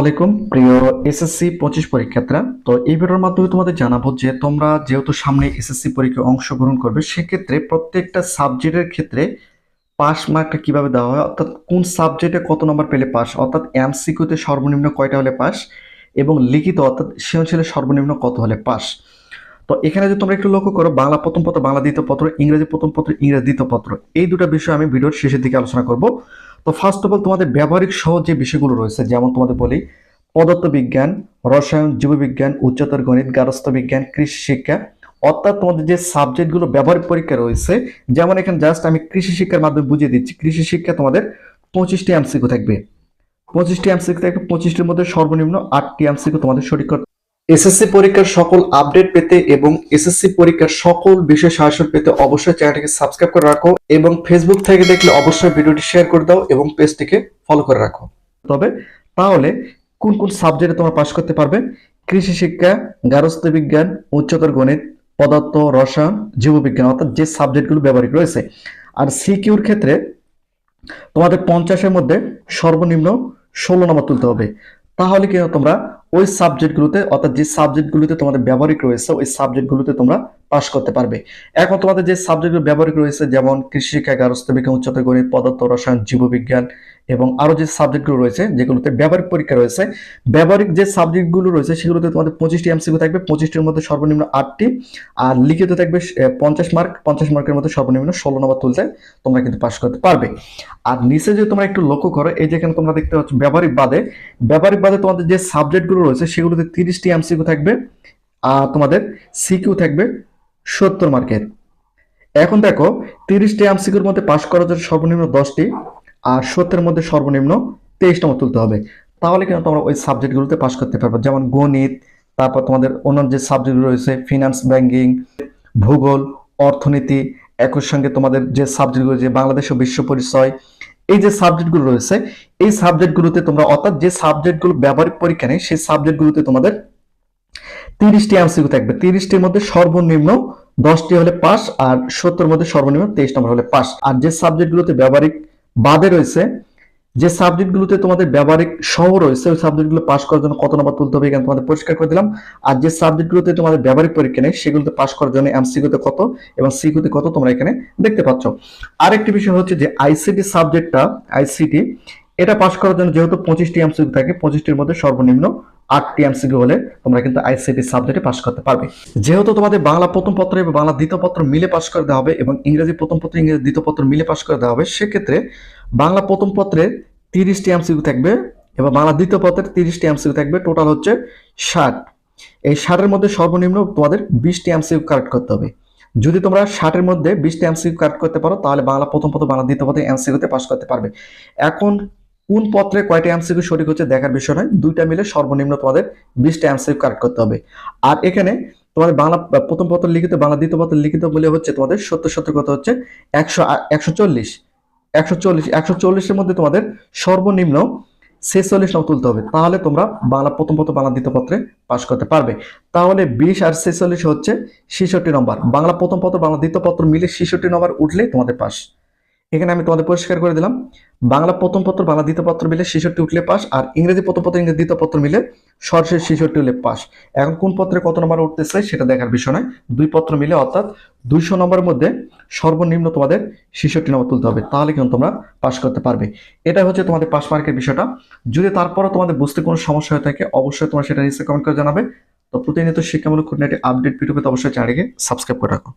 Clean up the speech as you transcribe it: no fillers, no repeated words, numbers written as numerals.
আলাইকুম প্রিয় এসএসসি 25 পরীক্ষার্থীরা। তো এই ভিডিওর মাধ্যমে তোমাদের জানাবো যে তোমরা যেহেতু সামনে এসএসসি পরীক্ষায় অংশগ্রহণ করবে, সেক্ষেত্রে প্রত্যেকটা সাবজেক্টের ক্ষেত্রে পাস মার্কটা কিভাবে দেওয়া হয়, অর্থাৎ কোন সাবজেক্টে কত নম্বর পেলে পাস, অর্থাৎ এমসিকিউতে সর্বনিম্ন কয়টা হলে পাস এবং লিখিত অর্থাৎ সৃজনশীলে সর্বনিম্ন কত হলে পাস। তো এখানে যদি তোমরা একটু লক্ষ্য করো, বাংলা প্রথম পত্র, বাংলা দ্বিতীয় পত্র, ইংরেজি প্রথম পত্র, ইংরেজি দ্বিতীয় পত্র, এই দুটো বিষয় আমি ভিডিওর শেষের দিকে আলোচনা করব। তো ফার্স্ট অফ অল তোমাদের ব্যবহারিক সহ যে বিষয়গুলো রয়েছে, যেমন তোমাদের বলি পদার্থবিজ্ঞান, রসায়ন, জীববিজ্ঞান, উচ্চতর গণিত, গার্হস্থ্য বিজ্ঞান, কৃষি শিক্ষা, অর্থাৎ তোমাদের যে সাবজেক্টগুলো ব্যবহারিক পরীক্ষা রয়েছে, যেমন এখানে জাস্ট আমি কৃষি শিক্ষার মাধ্যমে বুঝিয়ে দিচ্ছি। কৃষি শিক্ষা তোমাদের 25টি এমসিকিউ থাকবে, 25টি এমসিকিউ থাকবে, 25টির মধ্যে সর্বনিম্ন 8টি এমসিকিউ তোমাদের সঠিক করতে। এসএসসি পরীক্ষার সকল আপডেট পেতে এবং এসএসসি পরীক্ষার সকল বিষয় সাহায্য পেতে অবশ্যই চ্যানেলটিকে সাবস্ক্রাইব করে রাখো এবং ফেসবুক থেকে দেখলে অবশ্যই ভিডিওটি শেয়ার করে দাও এবং পেজটিকে ফলো করে রাখো। তবে তাহলে কোন কোন সাবজেক্টে তোমরা পাস করতে পারবে? কৃষি শিক্ষা, গার্হস্থ্য বিজ্ঞান, উচ্চতর গণিত, পদার্থ, রসায়ন, জীববিজ্ঞান, অর্থাৎ যে সাবজেক্টগুলো ব্যবহারিক রয়েছে। আর সিকিউর ক্ষেত্রে তোমাদের 50-এর মধ্যে সর্বনিম্ন 16 নম্বর তুলতে হবে। তাহলে কিন্তু তোমরা ওই সাবজেক্টগুলোতে, অর্থাৎ যে সাবজেক্টগুলোতে তোমাদের ব্যবহারিক রয়েছে, ওই সাবজেক্টগুলোতে তোমরা পাস করতে পারবে। এখন তোমাদের যে সাবজেক্টগুলো ব্যবহারিক রয়েছে, যেমন কৃষি শিক্ষা, গার্হস্থ্য বিজ্ঞান, উচ্চতর গণিত, পদার্থ, রসায়ন, জীববিজ্ঞান এবং আরো যে সাবজেক্টগুলো রয়েছে যেগুলোতে ব্যবহারিক পরীক্ষা রয়েছে, ব্যবহারিক যে সাবজেক্টগুলো রয়েছে সেগুলোতে তোমাদের 25টি এমসিকিউ থাকবে, 25টির মধ্যে সর্বনিম্ন 8টি, আর লিখিত থাকবে 50 মার্ক, 50 মার্কের মধ্যে সর্বনিম্ন 16 নম্বর তুলতে তোমরা কিন্তু পাস করতে পারবে। আর নিচে যদি তোমরা একটু লক্ষ্য করো, এই যেখানে তোমরা দেখতে পাচ্ছ ব্যবহারিক বাদে তোমাদের যে সাবজেক্টগুলো রয়েছে সেগুলোতে 30টি এমসিকিউ থাকবে, আর তোমাদের সিকিউ থাকবে 70 মার্কের। এখন দেখো, 30টি এমসিকিউর মধ্যে পাস করার জন্য সর্বনিম্ন 10টি আর 70-এর মধ্যে সর্বনিম্ন 23 নম্বর তুলতে হবে। তাহলে কিন্তু তোমরা ওই সাবজেক্টগুলোতে পাস করতে পারবে, যেমন গণিত, তারপর তোমাদের অন্যান্য যে সাবজেক্টগুলো রয়েছে ফিনান্স, ব্যাংকিং, ভূগোল, অর্থনীতি, একই সঙ্গে তোমাদের যে সাবজেক্টগুলো, যে বাংলাদেশ ও বিশ্ব পরিচয়, এই যে সাবজেক্টগুলো রয়েছে, এই সাবজেক্টগুলোতে তোমরা, অর্থাৎ যে সাবজেক্টগুলো ব্যবহারিক পরীক্ষা নেই সেই সাবজেক্টগুলোতে তোমাদের 30টি এমসিকিউ থাকবে। 30টির মধ্যে সর্বনিম্ন 10টি হলে পাস আর 70-এর মধ্যে সর্বনিম্ন 23 নম্বর হলে পাস। আর যে সাবজেক্টগুলোতে ব্যবহারিক বাদে রয়েছে, যে সাবজেক্টগুলোতে তোমাদের ব্যবহারিক সহ রয়েছে, ওই সাবজেক্টগুলো পাস করার জন্য কত নম্বর তুলতে হবে এখানে তোমাদের পরিষ্কার করে দিলাম। আর যে সাবজেক্টগুলোতে তোমাদের ব্যবহারিক পরীক্ষা নেই সেগুলোতে পাস করার জন্য এমসিকিউতে কত এবং সিকিউতে কত তোমরা এখানে দেখতে পাচ্ছ। আরেকটি বিষয় হচ্ছে যে আইসিটি সাবজেক্টটা, আইসিটি এটা পাস করার জন্য যেহেতু 25টি এমসিকিউ থাকে, 25টির মধ্যে সর্বনিম্ন 8টি এমসিকিউ হলে তোমরা কিন্তু আইসিটি সাবজেক্টে পাস করতে পারবে। যেহেতু তোমাদের বাংলা প্রথম পত্র এবং বাংলা দ্বিতীয় পত্র মিলে পাস করে দেওয়া হবে এবং ইংরেজি প্রথম পত্র, ইংরেজি দ্বিতীয় পত্র মিলে পাস করে দেওয়া হবে, সেক্ষেত্রে বাংলা প্রথম পত্রে 30টি এমসিকিউ থাকবে এবং বাংলা দ্বিতীয় পত্রের 30টি এমসিকিউ থাকবে, টোটাল হচ্ছে 60। এই 60-এর মধ্যে সর্বনিম্ন তোমাদের 20টি এমসিকিউ কারেক্ট করতে হবে। যদি তোমরা 60-এর মধ্যে 20টি এমসিকিউ কারেক্ট করতে পারো তাহলে বাংলা প্রথম পত্র, বাংলা দ্বিতীয় পত্রে এমসিকিউতে পাস করতে পারবে। এখন কোন পত্রে কয়টা এমসিকিউ সঠিক হচ্ছে দেখার বিষয় নয়, দুইটা মিলে সর্বনিম্ন তোমাদের 20টা এমসিকিউ কারেক্ট করতে হবে। আর এখানে তোমাদের বাংলা প্রথম পত্র লিখিত, বাংলা দ্বিতীয় পত্র লিখিত বলে হচ্ছে তোমাদের 70 কত হচ্ছে 140, 140-এর মধ্যে তোমাদের সর্বনিম্ন 46 নম্বর তুলতে হবে, তাহলে তোমরা বাংলা প্রথম পত্র, বাংলা দ্বিতীয় পত্রে পাস করতে পারবে। তাহলে 20 আর 46 হচ্ছে 66 নম্বর, বাংলা প্রথম পত্র, বাংলা দ্বিতীয় পত্র মিলে 66 নম্বর উঠলে তোমাদের পাস। এখানে আমি তোমাদের পরিষ্কার করে দিলাম, বাংলা প্রথম পত্র, বাংলা দ্বিতীয় পত্র মিলে 66 উঠলে পাস, আর ইংরেজি প্রথম পত্র, ইংরেজি দ্বিতীয় পত্র মিলে সর্বশেষ 66 হলে পাস। এখন কোন পত্রে কত নম্বর উঠতেছে সেটা দেখার বিষয় নয়, দুই পত্র মিলে অর্থাৎ 200 নম্বরের মধ্যে সর্বনিম্ন তোমাদের 66 নম্বর তুলতে হবে, তাহলে কিন্তু তোমরা পাস করতে পারবে। এটা হচ্ছে তোমাদের পাস মার্কের বিষয়টা। যদি তারপরও তোমাদের বুঝতে কোনো সমস্যা হয়ে থাকে অবশ্যই তোমরা সেটা নিচে কমেন্ট করে জানাবে। তো প্রতিনিয়ত শিক্ষামূলক খুঁটিনাটি আপডেট ভিডিও পেতে অবশ্যই চ্যানেলটিকে সাবস্ক্রাইব করে রাখো।